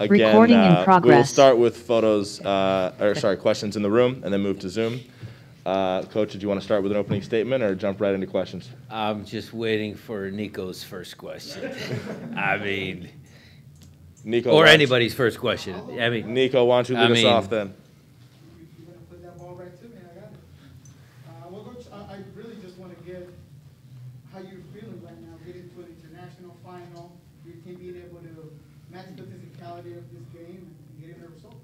Again, Recording in we will progress. start with questions in the room, and then move to Zoom. Coach, did you want to start with an opening statement or jump right into questions? I'm just waiting for Nico's first question. I mean, Nico, or anybody's first question. I mean, Nico, why don't you lead us off then? You're going to put that ball right to me. I got it. Well, Coach, I really just want to get how you're feeling right now, getting to an international final, your team being able to match the physicality of this game and getting a result.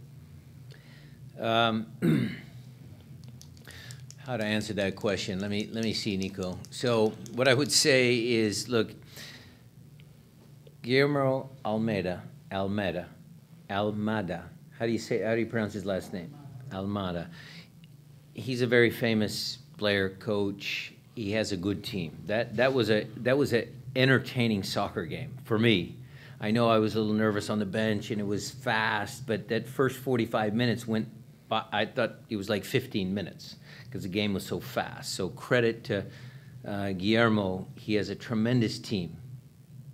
How to answer that question? Let me see, Nico. So what I would say is, look, Guillermo Almada. How do you pronounce his last name? Almada. He's a very famous player, coach. He has a good team. That was a entertaining soccer game for me. I know I was a little nervous on the bench and it was fast, but that first 45 minutes went by, I thought it was like 15 minutes because the game was so fast. So credit to Guillermo. He has a tremendous team.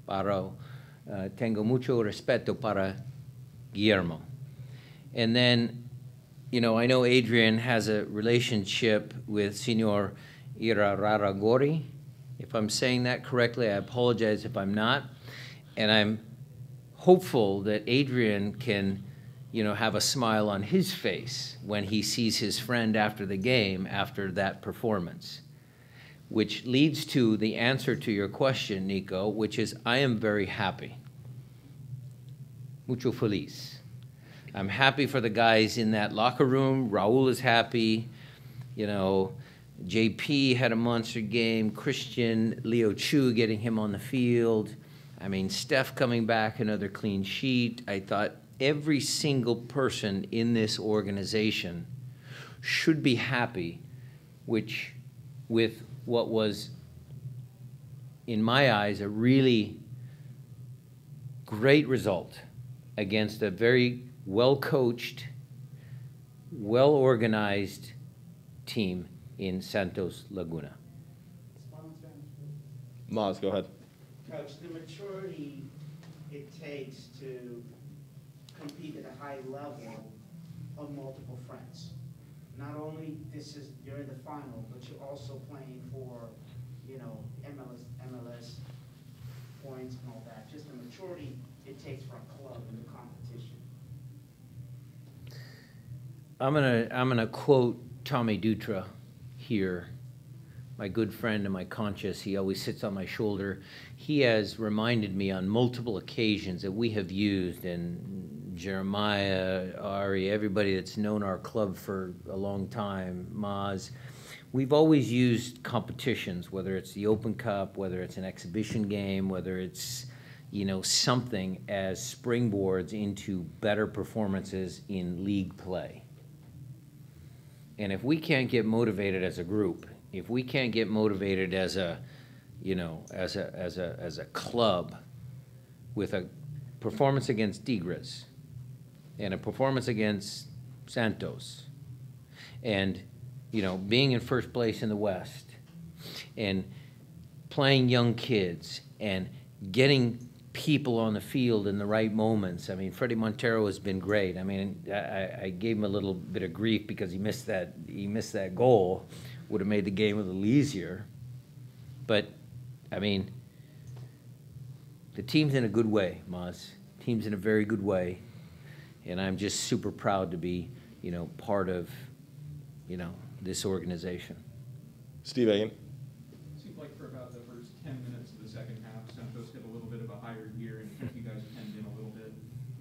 Tengo mucho respeto para Guillermo. And then, you know, I know Adrian has a relationship with Senor Irararagori. If I'm saying that correctly, I apologize if I'm not. And I'm hopeful that Adrian can, you know, have a smile on his face when he sees his friend after the game, after that performance. Which leads to the answer to your question, Nico, which is I am very happy. Mucho feliz. I'm happy for the guys in that locker room. Raul is happy. You know, JP had a monster game. Christian, Leo Chu getting him on the field. I mean, Steph coming back, another clean sheet. I thought every single person in this organization should be happy, with what was, in my eyes, a really great result against a very well-coached, well-organized team in Santos Laguna. Maz, go ahead. Coach, the maturity it takes to compete at a high level on multiple fronts. Not only you're in the final, but you're also playing for, you know, MLS points and all that. Just the maturity it takes for a club in the competition. I'm gonna quote Tommy Dutra here, my good friend and my conscience. He always sits on my shoulder. He has reminded me on multiple occasions that we have used, and Jeremiah, Ari, everybody that's known our club for a long time, Maz, we've always used competitions, whether it's the Open Cup, whether it's an exhibition game, whether it's, you know, something as springboards into better performances in league play. And if we can't get motivated as a group, if we can't get motivated as a, you know, as a club with a performance against Tigres and a performance against Santos and, you know, being in first place in the West and playing young kids and getting people on the field in the right moments. I mean, Freddie Montero has been great. I mean, I gave him a little bit of grief because he missed that goal. Would have made the game a little easier. But, I mean, the team's in a good way, Maz. Team's in a very good way. And I'm just super proud to be, you know, part of, you know, this organization. Steve Egan. Seemed like for about the first 10 minutes of the second half, Santos hit a little bit of a higher gear and you guys penned in a little bit.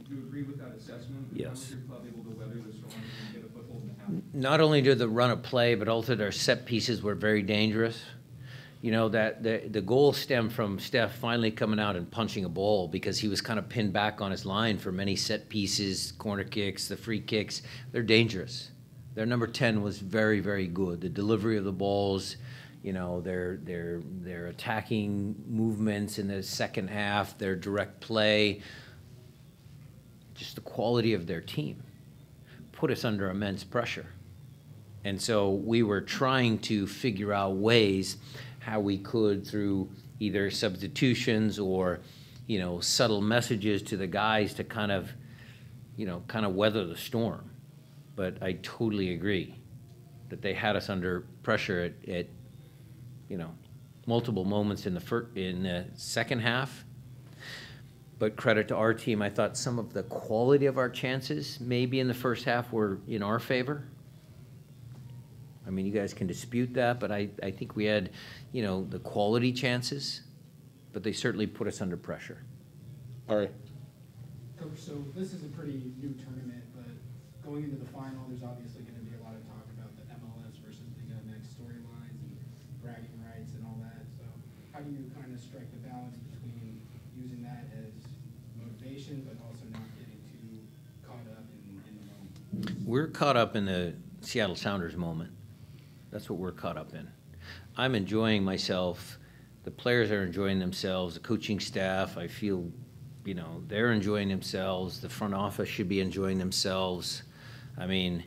Do you agree with that assessment? Yes. How was your club able to weather the storm and get a foothold in the half? Not only did the run of play, but also their set pieces were very dangerous. You know, that the goal stemmed from Steph finally coming out and punching a ball because he was kind of pinned back on his line for many set pieces, corner kicks, the free kicks. They're dangerous. Their number 10 was very, very good. The delivery of the balls, you know, their attacking movements in the second half, their direct play, just the quality of their team put us under immense pressure. And so we were trying to figure out ways how we could, through either substitutions or, you know, subtle messages to the guys to kind of you know, kind of weather the storm. But I totally agree that they had us under pressure at you know, multiple moments in the second half. But credit to our team, I thought some of the quality of our chances maybe in the first half were in our favor. I mean, you guys can dispute that, but I think we had, you know, the quality chances, but they certainly put us under pressure. All right. Coach, so this is a pretty new tournament, but going into the final, there's obviously going to be a lot of talk about the MLS versus Liga MX storylines and bragging rights and all that. So how do you kind of strike the balance between using that as motivation, but also not getting too caught up in the moment? We're caught up in the Seattle Sounders moment. That's what we're caught up in. I'm enjoying myself. The players are enjoying themselves. The coaching staff, I feel, you know, they're enjoying themselves. The front office should be enjoying themselves. I mean,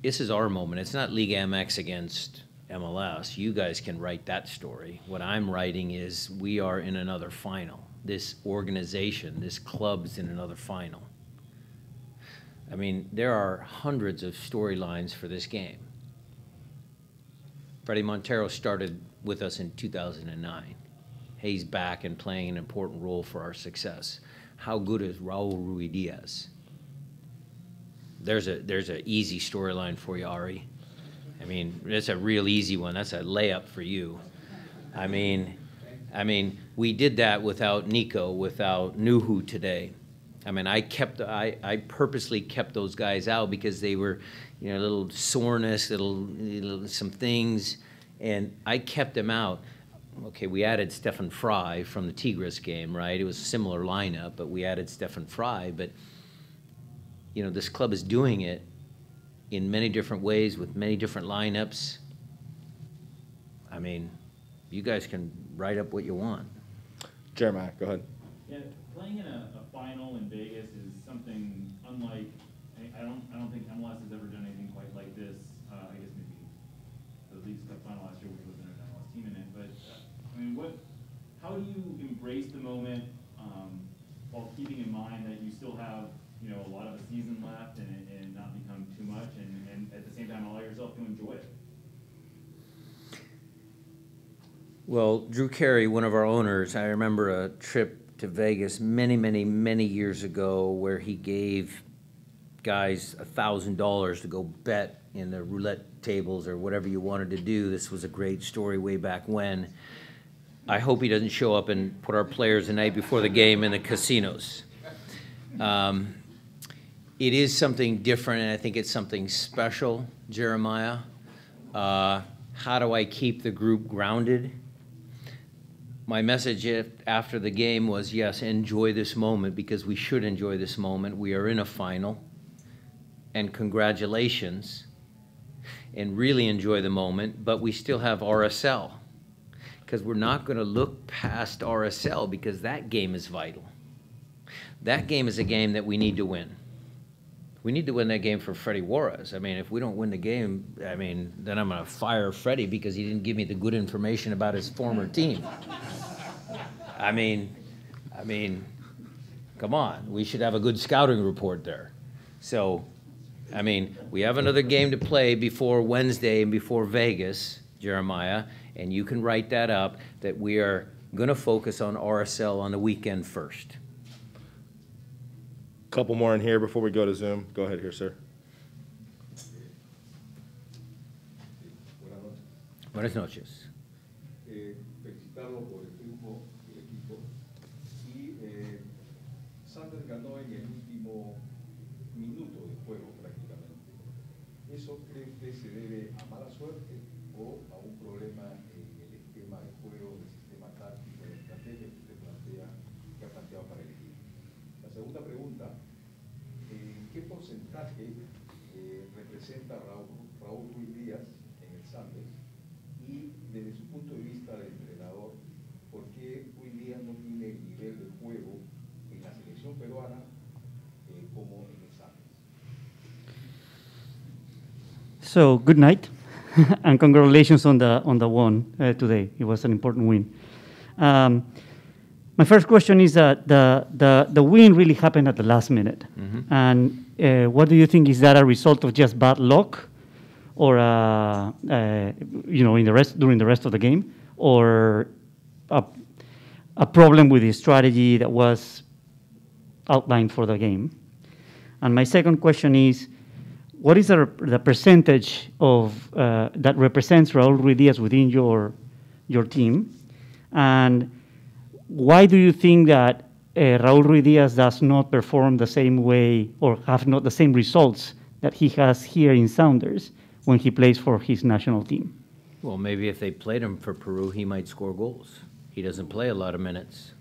this is our moment. It's not Liga MX against MLS. You guys can write that story. What I'm writing is we are in another final. This organization, this club's in another final. I mean, there are hundreds of storylines for this game. Freddie Montero started with us in 2009. He's back and playing an important role for our success. How good is Raul Ruidiaz? There's a easy storyline for you, Ari. I mean, that's a real easy one. That's a layup for you. I mean, we did that without Nico, without Nuhu today. I mean, I purposely kept those guys out because they were, you know, a little soreness, some things, and I kept them out. Okay, we added Stefan Fry from the Tigres game, right? It was a similar lineup, but we added Stefan Fry. But, you know, this club is doing it in many different ways with many different lineups. I mean, you guys can write up what you want. Jeremiah, go ahead. Yeah, playing in a final in Vegas is something unlike. I don't think MLS has ever done anything quite like this. I guess maybe the Leagues Cup final last year was an MLS team in it. But I mean, how do you embrace the moment while keeping in mind that you still have, you know, a lot of a season left and not become too much, and at the same time allow yourself to enjoy it? Well, Drew Carey, one of our owners, I remember a trip to Vegas many years ago where he gave guys $1,000 to go bet in the roulette tables or whatever you wanted to do. This was a great story way back when. I hope he doesn't show up and put our players the night before the game in the casinos. It is something different, and I think it's something special, Jeremiah. How do I keep the group grounded? My message after the game was, yes, enjoy this moment, because we should enjoy this moment. We are in a final, and congratulations, and really enjoy the moment, but we still have RSL, because we're not going to look past RSL, because that game is vital. That game is a game that we need to win. We need to win that game for Freddie Juarez. I mean, if we don't win the game, I mean, then I'm going to fire Freddie because he didn't give me the good information about his former team. I mean, come on. We should have a good scouting report there. So, I mean, we have another game to play before Wednesday and before Vegas, Jeremiah, and you can write that up, that we are going to focus on RSL on the weekend first. Couple more in here before we go to Zoom. Go ahead here, sir. Buenas noches. Felicitarlo por el triunfo del equipo. Y Santos ganó en el último minuto de juego prácticamente. ¿Eso cree usted se debe a mala suerte o a un problema en el esquema de juego, del sistema táctico, de estrategia que usted plantea, que ha planteado para el equipo? La segunda pregunta, ¿qué porcentaje representa Raúl Ruiz Díaz en el Santos? Y desde su punto de vista de entrenador, ¿por qué Ruiz Díaz no tiene el nivel de juego en la selección peruana como en el Santos? So good night, and congratulations on the win today. It was an important win. My first question is that the win really happened at the last minute. And what do you think? Is that a result of just bad luck, or during the rest of the game, or a problem with the strategy that was outlined for the game? And my second question is, what is the percentage of that represents Raúl Ruiz Díaz within your team? And why do you think that Raúl Ruiz Díaz does not perform the same way or have not the same results that he has here in Sounders when he plays for his national team? Well, maybe if they played him for Peru, he might score goals. He doesn't play a lot of minutes.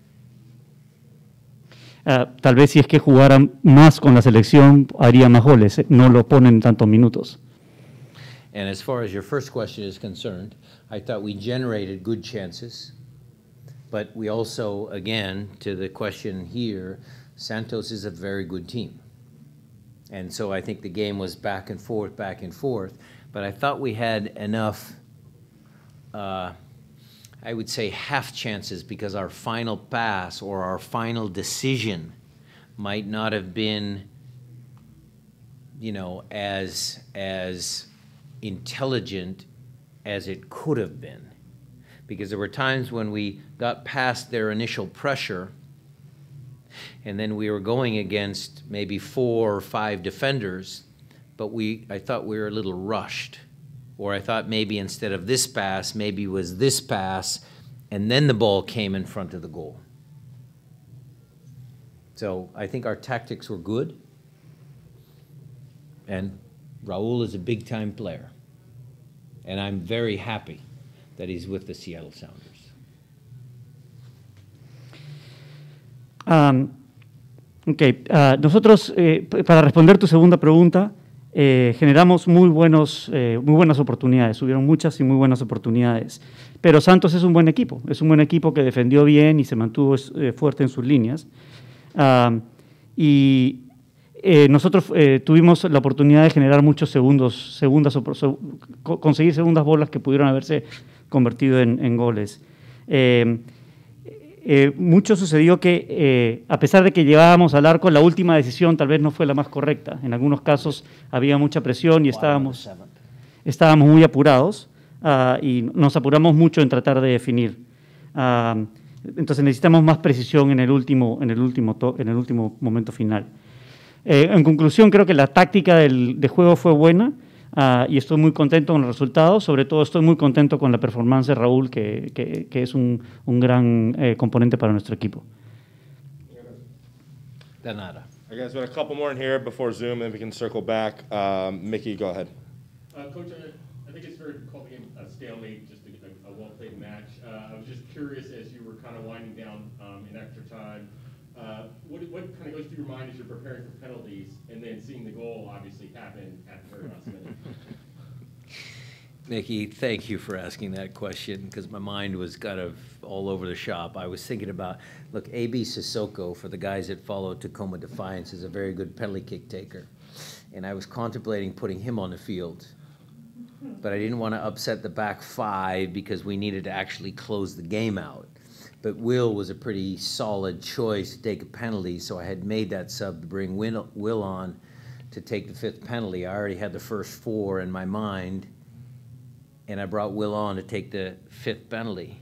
Tal vez si es que jugara más con la selección, haría más goles. No lo ponen tantos minutos. And as far as your first question is concerned, I thought we generated good chances. But we also, again, to the question here, Santos is a very good team. And so I think the game was back and forth. But I thought we had enough, I would say, half chances, because our final pass or our final decision might not have been, as intelligent as it could have been. Because there were times when we got past their initial pressure, and then we were going against maybe 4 or 5 defenders, but I thought we were a little rushed. Or I thought maybe instead of this pass, maybe it was this pass, and then the ball came in front of the goal. So I think our tactics were good, and Raúl is a big-time player, and I'm very happy that he's with the Seattle Sounders. Nosotros, para responder tu segunda pregunta, generamos muy buenas oportunidades, hubieron muchas y muy buenas oportunidades, pero Santos es un buen equipo que defendió bien y se mantuvo fuerte en sus líneas, y nosotros tuvimos la oportunidad de generar muchos conseguir segundas bolas que pudieron haberse convertido en goles. Mucho sucedió que, a pesar de que llegábamos al arco, la última decisión tal vez no fue la más correcta. En algunos casos había mucha presión y estábamos muy apurados, y nos apuramos mucho en tratar de definir. Entonces necesitamos más precisión en el último momento final. En conclusión, creo que la táctica de juego fue buena, y estoy muy contento con los resultados. Sobre todo estoy muy contento con la performance de Raúl, que es un gran componente para nuestro equipo. De nada. I guess we have a couple more in here before Zoom, and then we can circle back. Mickey, go ahead. Coach, I think it's fair to call the game a stalemate, just a well-played match. I was just curious, as you were kind of winding down in extra time, what kind of goes through your mind as you're preparing for penalties, and then seeing the goal obviously happen at the very last minute? Nikki, thank you for asking that question, because my mind was kind of all over the shop. I was thinking about, look, A.B. Sissoko, for the guys that follow Tacoma Defiance, is a very good penalty kick taker. And I was contemplating putting him on the field. But I didn't want to upset the back 5 because we needed to actually close the game out. But Will was a pretty solid choice to take a penalty, so I had made that sub to bring Will on to take the 5th penalty. I already had the first 4 in my mind, and I brought Will on to take the 5th penalty.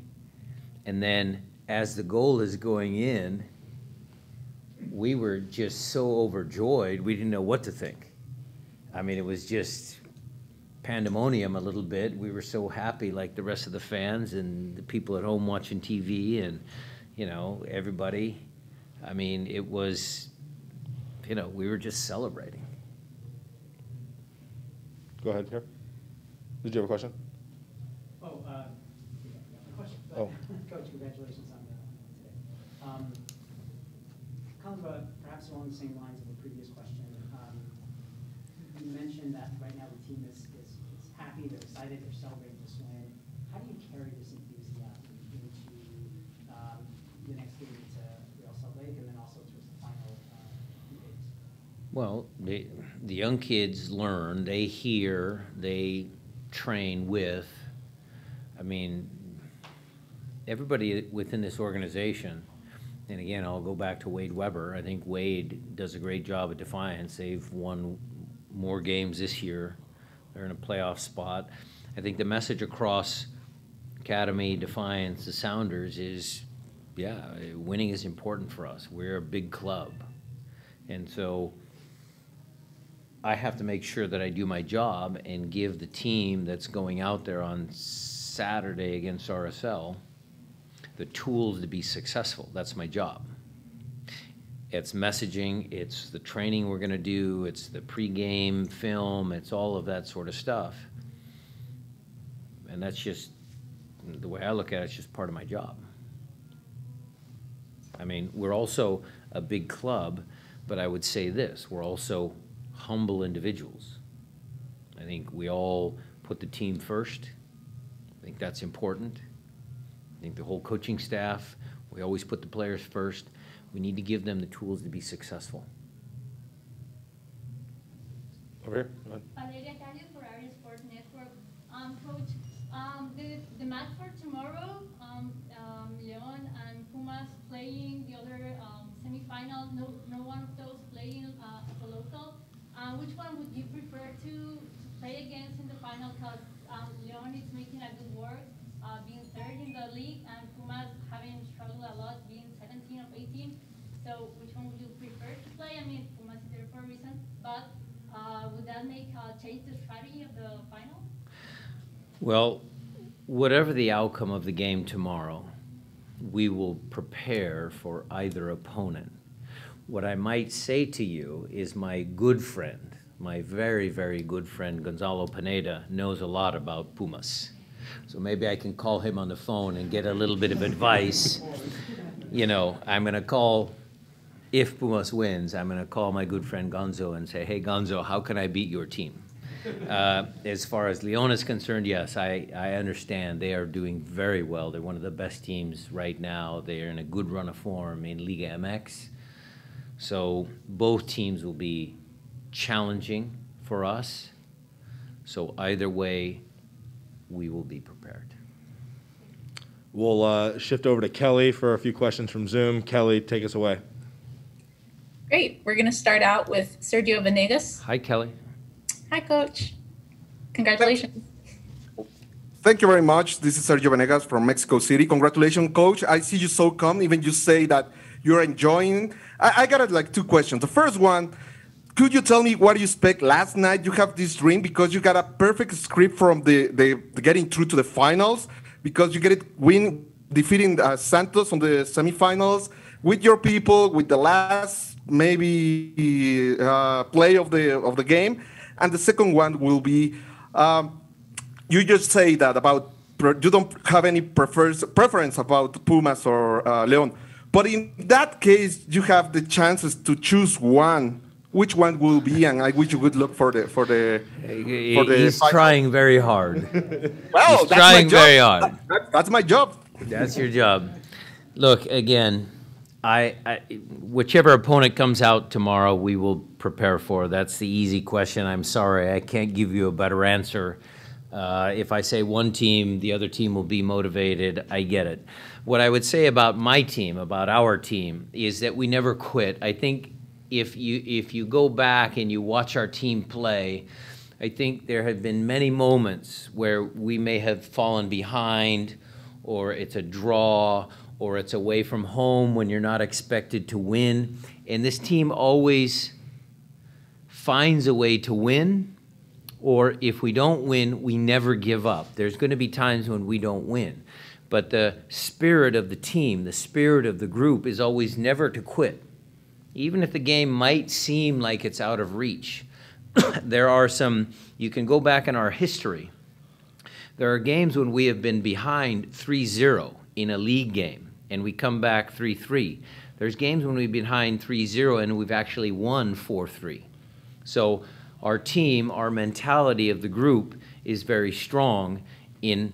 And then as the goal is going in, we were just so overjoyed, we didn't know what to think. I mean, it was just pandemonium a little bit. We were so happy, like the rest of the fans and the people at home watching TV and, everybody. I mean, it was, we were just celebrating. Go ahead, here. Did you have a question? Oh, a question. Oh. Coach, congratulations on today. Kind of perhaps along the same lines of the previous question. You mentioned that right now the team is happy, they're excited, they're celebrating this win. How do you carry this enthusiasm into the next game to Real Salt Lake, and then also towards the final games? Well, the young kids learn, they hear, they train with. I mean, everybody within this organization and again, I'll go back to Wade Weber. I think Wade does a great job at Defiance. They've won more games this year. They're in a playoff spot. I think the message across Academy, Defiance, the Sounders is, yeah, winning is important for us. We're a big club. And so I have to make sure that I do my job and give the team that's going out there on Saturday against RSL the tools to be successful. That's my job. It's messaging, it's the training we're going to do, it's the pregame film, it's all of that sort of stuff. And that's just, the way I look at it, it's just part of my job. I mean, we're also a big club, but I would say this, we're also humble individuals. I think we all put the team first. I think that's important. I think the whole coaching staff, we always put the players first. We need to give them the tools to be successful. Over here. Go ahead. Valeria Calio for Area Sports Network. Coach, the match for tomorrow, Leon and Pumas playing the other semifinal, no one of those playing as a local. Which one would you prefer to play against in the final? Because Leon is making a good work, being third in the league, and Pumas having struggled a lot, being 17 of 18. So which one would you prefer to play? I mean, Pumas is there for a reason, but would that change the strategy of the final? Well, whatever the outcome of the game tomorrow, we will prepare for either opponent. What I might say to you is my good friend, my very, very good friend, Gonzalo Pineda, knows a lot about Pumas. So maybe I can call him on the phone and get a little bit of advice. You know, I'm going to call, if Pumas wins, I'm going to call my good friend Gonzo and say, hey, Gonzo, how can I beat your team? As far as Leon is concerned, yes, I understand. They are doing very well. They're one of the best teams right now. They are in a good run of form in Liga MX. So both teams will be challenging for us. So either way, we will be prepared. We'll shift over to Kelly for a few questions from Zoom. Kelly, take us away. Great. We're going to start out with Sergio Venegas. Hi, Kelly. Hi, Coach. Congratulations. Thank you very much. This is Sergio Venegas from Mexico City. Congratulations, Coach. I see you so calm. Even you say that you're enjoying. I got like two questions. The first one, could you tell me what you expect last night? You have this dream because you got a perfect script from the getting through to the finals, because you get it defeating Santos on the semifinals with your people, with the last maybe play of the game. And the second one will be, you just say that about you don't have any preference about Pumas or Leon. But in that case, you have the chances to choose one. Which one will be, and I wish you good luck for the. He's trying very hard. Well, he's trying very hard. That's my job. That's your job. Look, again, whichever opponent comes out tomorrow, we will prepare for. That's the easy question. I'm sorry, I can't give you a better answer. If I say one team, the other team will be motivated. I get it. What I would say about my team, about our team, is that we never quit. I think if you go back and you watch our team play, I think there have been many moments where we may have fallen behind, or it's a draw, or it's away from home when you're not expected to win. And this team always finds a way to win, or if we don't win, we never give up. There's going to be times when we don't win. But the spirit of the team, the spirit of the group is always never to quit. Even if the game might seem like it's out of reach, there are some, you can go back in our history. There are games when we have been behind 3-0 in a league game, and we come back 3-3. There's games when we've been behind 3-0 and we've actually won 4-3. So our team, our mentality of the group is very strong in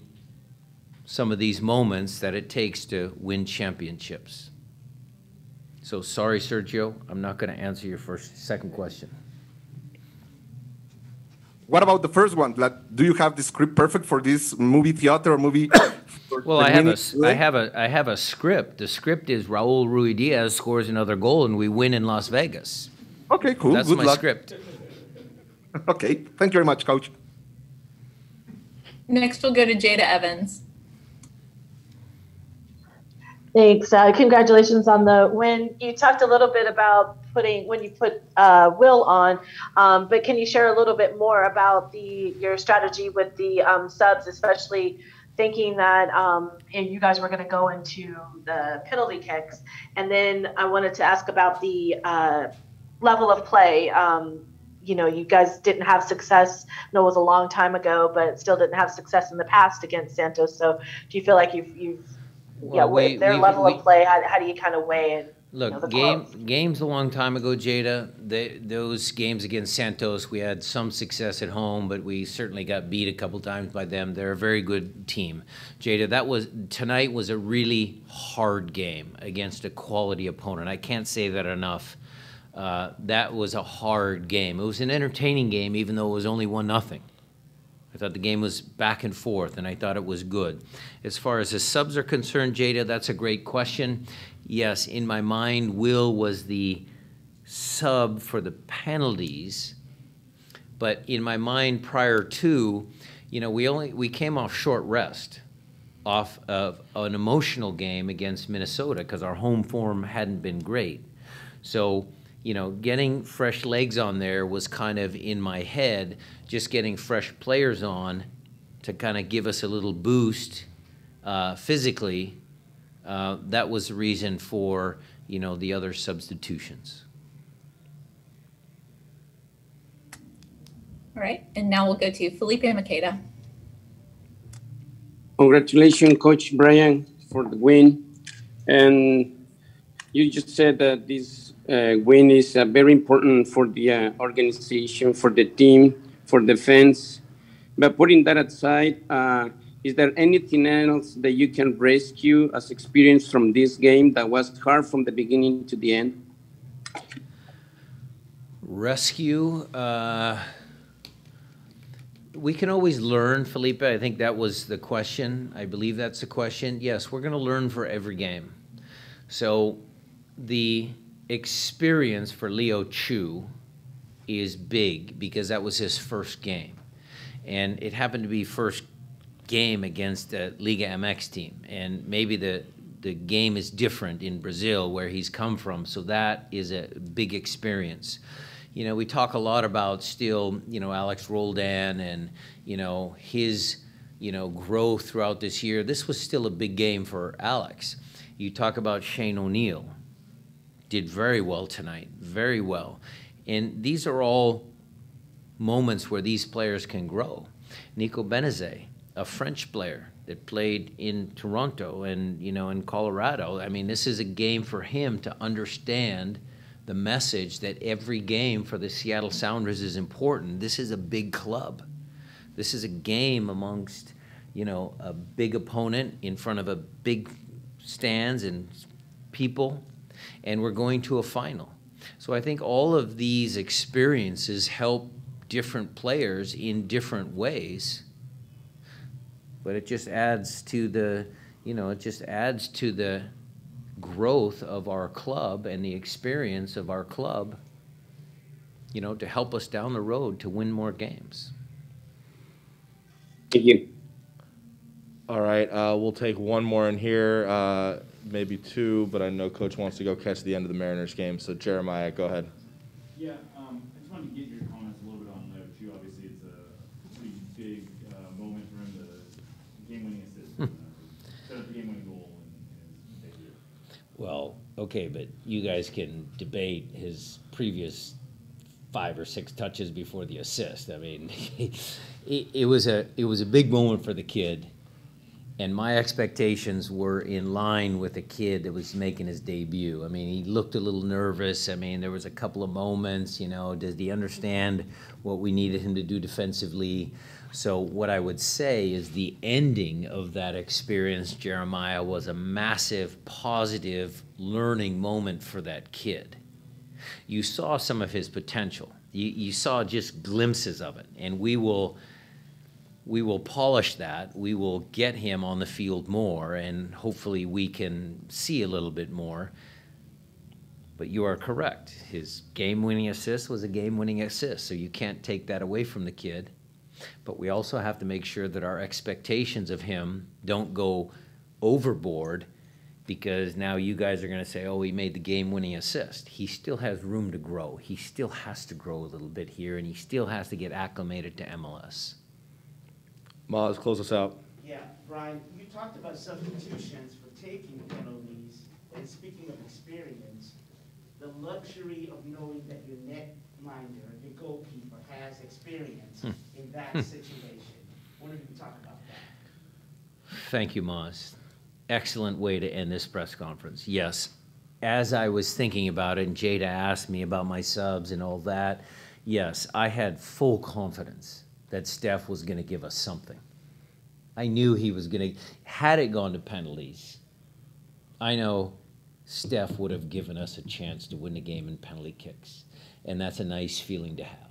some of these moments that it takes to win championships. So sorry, Sergio, I'm not going to answer your second question. what about the first one? Like, do you have the script perfect for this movie theater or movie? Well, I have a script. The script is Raul Ruidiaz scores another goal and we win in Las Vegas. Okay, cool. That's Good my luck. script. Okay, thank you very much, Coach. Next, we'll go to Jada Evans. Thanks. Congratulations on the win. You talked a little bit about when you put Will on, but can you share a little bit more about your strategy with the subs, especially thinking that you guys were going to go into the penalty kicks? And then I wanted to ask about the level of play. You guys didn't have success. I know it was a long time ago, but still didn't have success in the past against Santos. So do you feel like you've with their level of play, how do you kind of weigh in? Look, games a long time ago, Jada. Those games against Santos, we had some success at home, but we certainly got beat a couple times by them. They're a very good team. Jada, tonight was a really hard game against a quality opponent. I can't say that enough. That was a hard game. It was an entertaining game, even though it was only 1-0. I thought the game was back and forth, and I thought it was good. As far as the subs are concerned, Jada, that's a great question. Yes, in my mind, Will was the sub for the penalties, but in my mind prior to, we came off short rest off of an emotional game against Minnesota because our home form hadn't been great. So, getting fresh legs on there was kind of in my head, just getting fresh players on to kind of give us a little boost physically. That was the reason for, the other substitutions. All right, and now we'll go to Felipe Makeda. Congratulations, Coach Brian, for the win. And you just said that this win is very important for the organization, for the team, for the fans. But putting that aside, is there anything else that you can rescue as experience from this game that was hard from the beginning to the end? Rescue? We can always learn, Felipe. I think that was the question. I believe that's the question. Yes, we're going to learn for every game. So the experience for Leo Chu is big because that was his first game. And it happened to be first game against a Liga MX team. And maybe the game is different in Brazil where he's come from. So that is a big experience. We talk a lot about still, Alex Roldan and, his, growth throughout this year. This was still a big game for Alex. You talk about Shane O'Neill. Did very well tonight, very well. And these are all moments where these players can grow. Nico Benezet, a French player that played in Toronto and, in Colorado. I mean, this is a game for him to understand the message that every game for the Seattle Sounders is important. This is a big club. This is a game amongst, a big opponent in front of a big stands and people. And we're going to a final. So I think all of these experiences help different players in different ways, but it just adds to the, growth of our club and the experience of our club, to help us down the road to win more games. Thank you. All right, we'll take one more in here, maybe two, but I know Coach wants to go catch the end of the Mariners game. So Jeremiah, go ahead. Yeah, I just wanted to get your comments a little bit on Leo Chu. Obviously, it's a pretty big moment for him, the game-winning assist, set up the game-winning goal in his debut. Well, okay, but you guys can debate his previous 5 or 6 touches before the assist. I mean, it was a big moment for the kid. And my expectations were in line with a kid that was making his debut. I mean, he looked a little nervous. I mean, there was a couple of moments, does he understand what we needed him to do defensively? So what I would say is the ending of that experience, Jeremiah, was a massive, positive learning moment for that kid. You saw some of his potential. You saw just glimpses of it, and we will polish that. We will get him on the field more, and hopefully we can see a little bit more. But you are correct. His game-winning assist was a game-winning assist, so you can't take that away from the kid. But we also have to make sure that our expectations of him don't go overboard, because now you guys are going to say, oh, he made the game-winning assist. He still has room to grow. He still has to grow a little bit here, and he still has to get acclimated to MLS. Maz, close us out. Yeah, Brian, you talked about substitutions for taking penalties, and speaking of experience, the luxury of knowing that your netminder, your goalkeeper, has experience in that situation. Why don't you talk about that? Thank you, Maz. Excellent way to end this press conference. Yes, as I was thinking about it, and Jada asked me about my subs and all that, yes, I had full confidence that Steph was going to give us something. I knew he was going to. Had it gone to penalties, I know Steph would have given us a chance to win the game in penalty kicks, and that's a nice feeling to have.